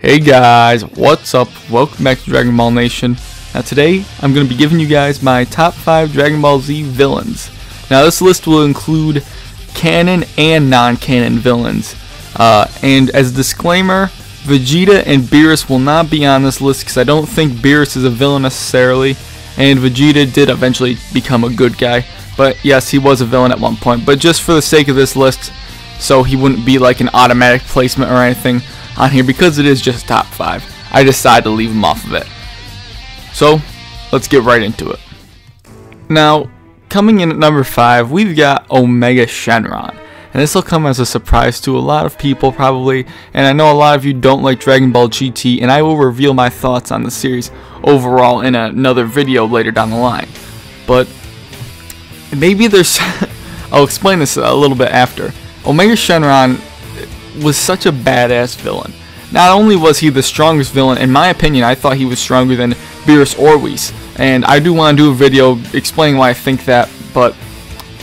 Hey guys, what's up? Welcome back to Dragon Ball Nation. Now today, I'm going to be giving you guys my top 5 Dragon Ball Z villains. Now this list will include canon and non-canon villains. And as a disclaimer, Vegeta and Beerus will not be on this list because I don't think Beerus is a villain necessarily. And Vegeta did eventually become a good guy. But yes, he was a villain at one point. But just for the sake of this list, so he wouldn't be like an automatic placement or anything on here, because it is just top 5, I decided to leave him off of it. So let's get right into it. Now, coming in at number 5, we've got Omega Shenron, and this will come as a surprise to a lot of people probably, and I know a lot of you don't like Dragon Ball GT, and I will reveal my thoughts on the series overall in another video later down the line. But maybe there's I'll explain this a little bit after. Omega Shenron was such a badass villain. Not only was he the strongest villain, in my opinion, I thought he was stronger than Beerus or Whis, and I do want to do a video explaining why I think that, but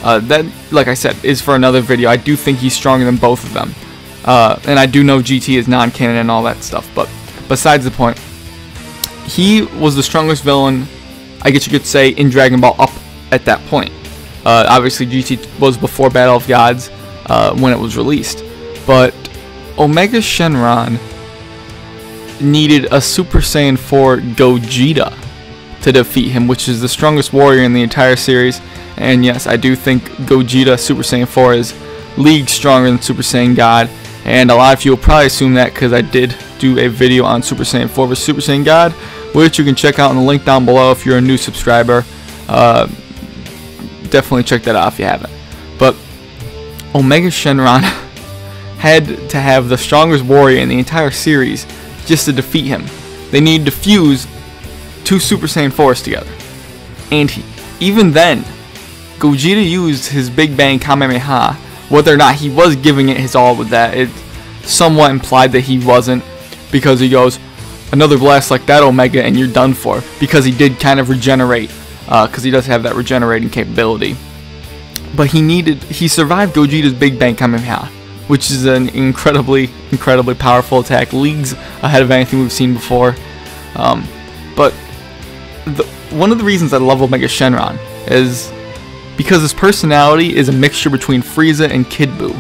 that, like I said, is for another video. I do think he's stronger than both of them, and I do know GT is non-canon and all that stuff, but besides the point, he was the strongest villain, I guess you could say, in Dragon Ball up at that point. Obviously GT was before Battle of Gods when it was released, but Omega Shenron needed a Super Saiyan 4 Gogeta to defeat him, which is the strongest warrior in the entire series. And yes, I do think Gogeta Super Saiyan 4 is league stronger than Super Saiyan God, and a lot of you will probably assume that because I did do a video on Super Saiyan 4 vs Super Saiyan God, which you can check out in the link down below if you're a new subscriber. Definitely check that out if you haven't. But Omega Shenron had to have the strongest warrior in the entire series just to defeat him. They needed to fuse 2 Super Saiyan 4s together. And even then, Gogeta used his Big Bang Kamehameha. Whether or not he was giving it his all with that, it somewhat implied that he wasn't, because he goes, another blast like that, Omega, and you're done for. Because he did kind of regenerate, because he does have that regenerating capability. But he survived Gogeta's Big Bang Kamehameha, which is an incredibly powerful attack, leagues ahead of anything we've seen before. But one of the reasons I love Omega Shenron is because his personality is a mixture between Frieza and Kid Buu.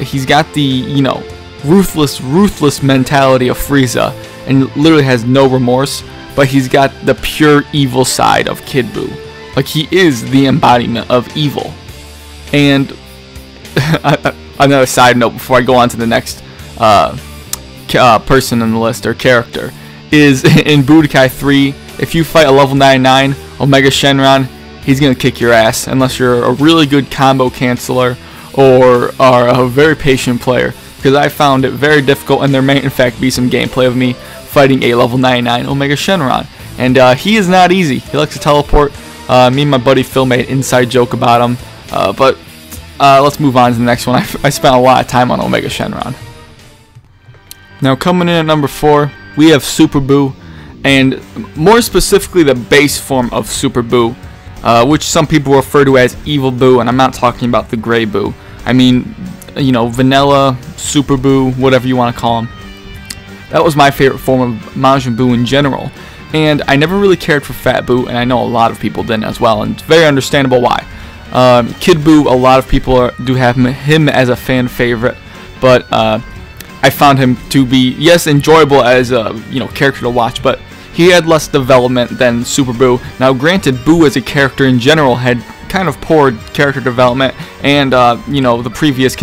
He's got the, you know, ruthless mentality of Frieza, and literally has no remorse, but he's got the pure evil side of Kid Buu. Like, he is the embodiment of evil. And another side note before I go on to the next person on the list, or character, is in Budokai 3, if you fight a level 99 Omega Shenron, he's going to kick your ass unless you're a really good combo canceller or are a very patient player, because I found it very difficult, and there may in fact be some gameplay of me fighting a level 99 Omega Shenron. And he is not easy. He likes to teleport. Me and my buddy Phil made an inside joke about him, but let's move on to the next one. I spent a lot of time on Omega Shenron. Now coming in at number 4, we have Super Buu, and more specifically the base form of Super Buu, which some people refer to as Evil Buu, and I'm not talking about the Gray Buu. I mean, you know, vanilla, Super Buu, whatever you want to call him. That was my favorite form of Majin Buu in general. And I never really cared for Fat Buu, and I know a lot of people didn't as well, and it's very understandable why. Kid Buu, a lot of people do have him as a fan favorite, but I found him to be, yes, enjoyable as a character to watch, but he had less development than Super Buu. Now, granted, Buu as a character in general had kind of poor character development, and the previous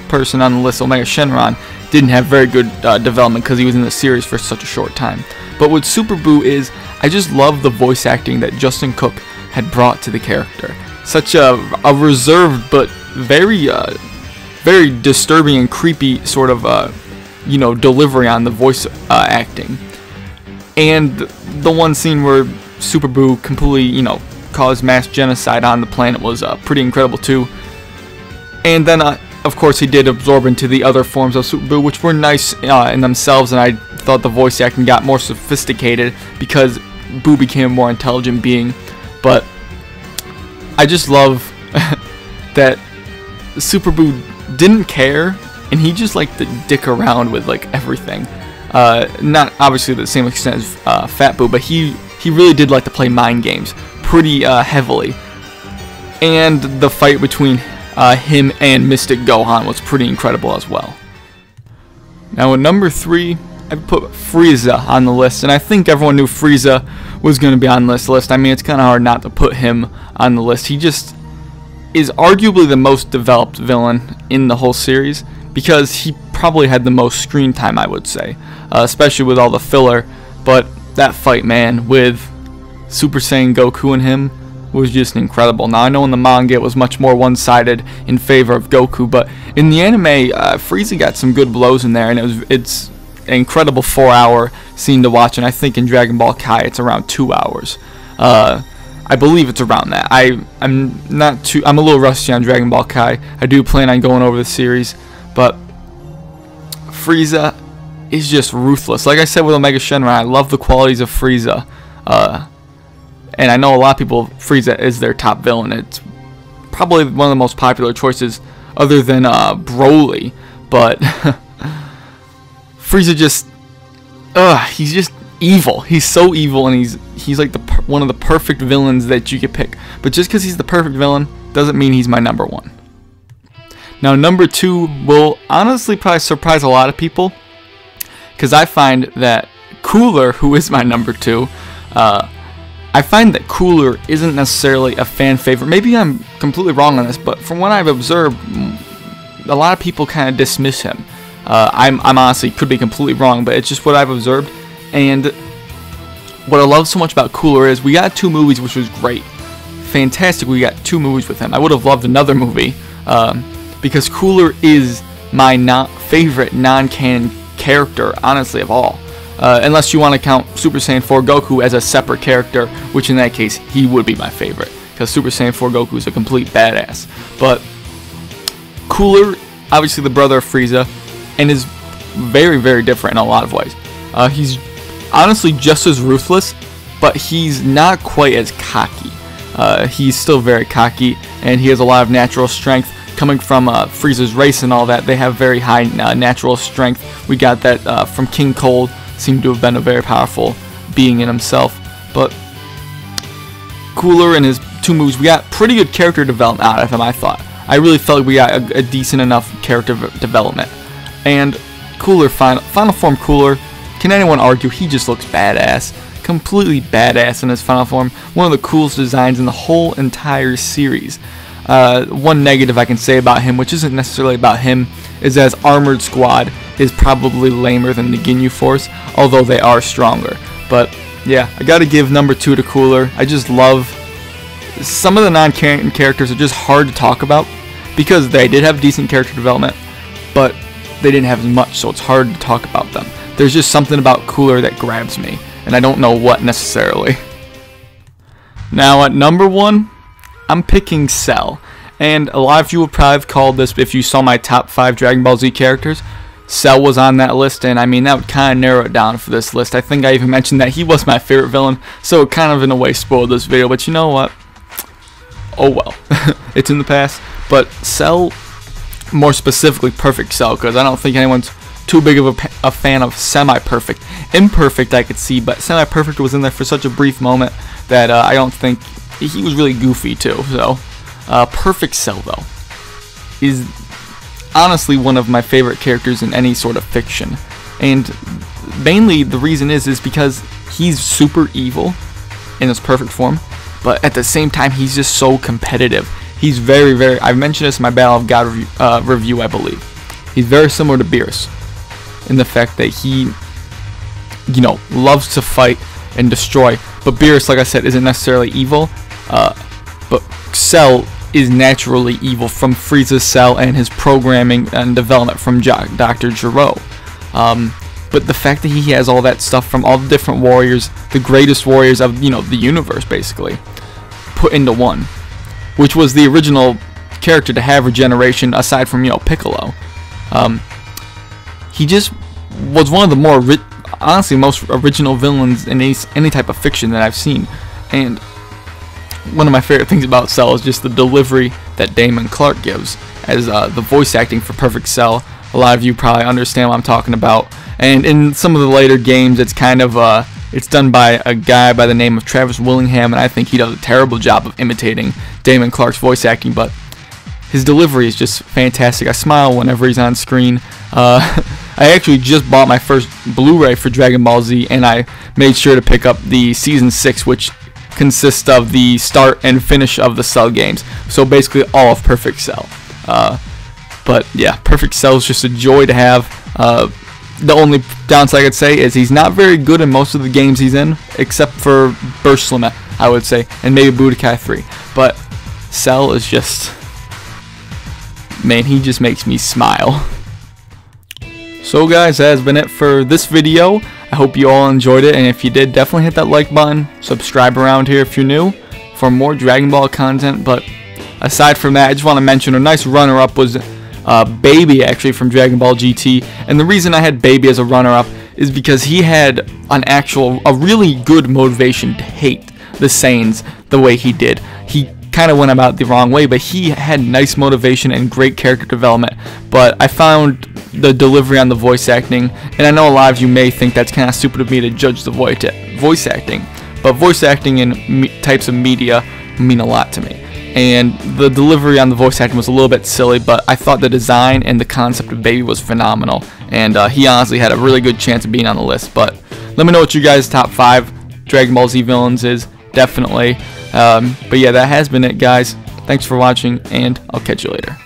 person on the list, Omega Shenron, didn't have very good development because he was in the series for such a short time. But with Super Buu is, I just love the voice acting that Justin Cook had brought to the character. Such a reserved but very disturbing and creepy sort of delivery on the voice acting. And the one scene where Super Buu completely caused mass genocide on the planet was pretty incredible too. And then of course he did absorb into the other forms of Super Buu, which were nice in themselves, and I thought the voice acting got more sophisticated because Buu became a more intelligent being. But I just love that Super Buu didn't care and he just liked to dick around with like everything. Not obviously to the same extent as Fat Boo, but he really did like to play mind games pretty heavily. And the fight between him and Mystic Gohan was pretty incredible as well. Now at number 3, I put Frieza on the list, and I think everyone knew Frieza was going to be on this list. I mean, it's kind of hard not to put him on the list. He just is arguably the most developed villain in the whole series, because he probably had the most screen time, I would say, especially with all the filler. But that fight, man, with Super Saiyan Goku and him was just incredible. Now, I know in the manga it was much more one-sided in favor of Goku, but in the anime, Frieza got some good blows in there, and it's an incredible 4-hour scene to watch, and I think in Dragon Ball Kai it's around 2 hours. I believe it's around that. I'm a little rusty on Dragon Ball Kai. I do plan on going over the series, but Frieza is just ruthless. Like I said with Omega Shenron, I love the qualities of Frieza. And I know a lot of people, Frieza is their top villain. It's probably one of the most popular choices other than Broly. But Frieza just, he's just evil. He's so evil, and he's like one of the perfect villains that you could pick. But just because he's the perfect villain doesn't mean he's my number 1. Now number 2 will honestly probably surprise a lot of people, because I find that Cooler, who is my number 2, I find that Cooler isn't necessarily a fan favorite. Maybe I'm completely wrong on this, but from what I've observed, a lot of people kind of dismiss him. I'm honestly could be completely wrong, but it's just what I've observed. And what I love so much about Cooler is we got 2 movies, which was great. Fantastic, we got 2 movies with him. I would have loved another movie, because Cooler is my favorite non-canon character, honestly, of all. Unless you want to count Super Saiyan 4 Goku as a separate character, which in that case, he would be my favorite, because Super Saiyan 4 Goku is a complete badass. But Cooler, obviously the brother of Frieza, and is very, very different in a lot of ways. He's honestly just as ruthless, but he's not quite as cocky. He's still very cocky, and he has a lot of natural strength. Coming from Frieza's race and all that, they have very high natural strength. We got that from King Cold. Seemed to have been a very powerful being in himself. But Cooler and his 2 moves, we got pretty good character development out of him, I thought. I really felt like we got a decent enough character development. And Cooler, final form Cooler, can anyone argue he just looks badass? Completely badass in his final form. One of the coolest designs in the whole entire series. One negative I can say about him, which isn't necessarily about him, is that his Armored Squad is probably lamer than the Ginyu Force, although they are stronger. But yeah, I gotta give number 2 to Cooler. I just love some of the non-canon characters are just hard to talk about, because they did have decent character development, but they didn't have as much, so it's hard to talk about them. There's just something about Cooler that grabs me, and I don't know what necessarily. Now at number 1, I'm picking Cell, and a lot of you would probably have called this, if you saw my top 5 Dragon Ball Z characters, Cell was on that list, and I mean that would kind of narrow it down for this list. I think I even mentioned that he was my favorite villain, so it kind of in a way spoiled this video, but you know what? Oh well, it's in the past. But Cell, more specifically Perfect Cell, because I don't think anyone's too big of a fan of semi-perfect. Imperfect I could see, but semi-perfect was in there for such a brief moment that I don't think he was really goofy too. So Perfect Cell though is honestly one of my favorite characters in any sort of fiction, and mainly the reason is because he's super evil in his perfect form, but at the same time he's just so competitive. He's very, very, I've mentioned this in my Battle of God review, I believe. He's very similar to Beerus in the fact that he, you know, loves to fight and destroy, but Beerus, like I said, isn't necessarily evil, but Cell is naturally evil from Frieza's Cell and his programming and development from Dr. Gero. But the fact that he has all that stuff from all the different warriors, the greatest warriors of, you know, the universe basically, put into one, which was the original character to have regeneration aside from, you know, Piccolo. He just was one of the more, honestly, most original villains in any type of fiction that I've seen. And one of my favorite things about Cell is just the delivery that Damon Clark gives as the voice acting for Perfect Cell. a lot of you probably understand what I'm talking about. And in some of the later games, it's kind of it's done by a guy by the name of Travis Willingham, and I think he does a terrible job of imitating Damon Clark's voice acting, but his delivery is just fantastic. I smile whenever he's on screen. I actually just bought my first Blu-ray for Dragon Ball Z, and I made sure to pick up the Season 6, which consists of the start and finish of the Cell games. So basically all of Perfect Cell. But yeah, Perfect Cell is just a joy to have. The only downside I could say is he's not very good in most of the games he's in, except for Burst Limit, I would say, and maybe Budokai 3. But Cell is just, man, he just makes me smile. So guys, that has been it for this video. I hope you all enjoyed it, and if you did, definitely hit that like button. Subscribe around here if you're new for more Dragon Ball content. But aside from that, I just want to mention a nice runner-up was Baby, actually, from Dragon Ball GT. And the reason I had Baby as a runner-up is because he had a really good motivation to hate the Saiyans the way he did. He kind of went about it the wrong way, but he had nice motivation and great character development. But I found the delivery on the voice acting, and I know a lot of you may think that's kind of stupid of me to judge the voice acting, but voice acting in types of media mean a lot to me. And the delivery on the voice acting was a little bit silly, but I thought the design and the concept of Baby was phenomenal, and he honestly had a really good chance of being on the list. But let me know what your guys' top 5 Dragon Ball Z villains is, definitely. But yeah, that has been it, guys. Thanks for watching, and I'll catch you later.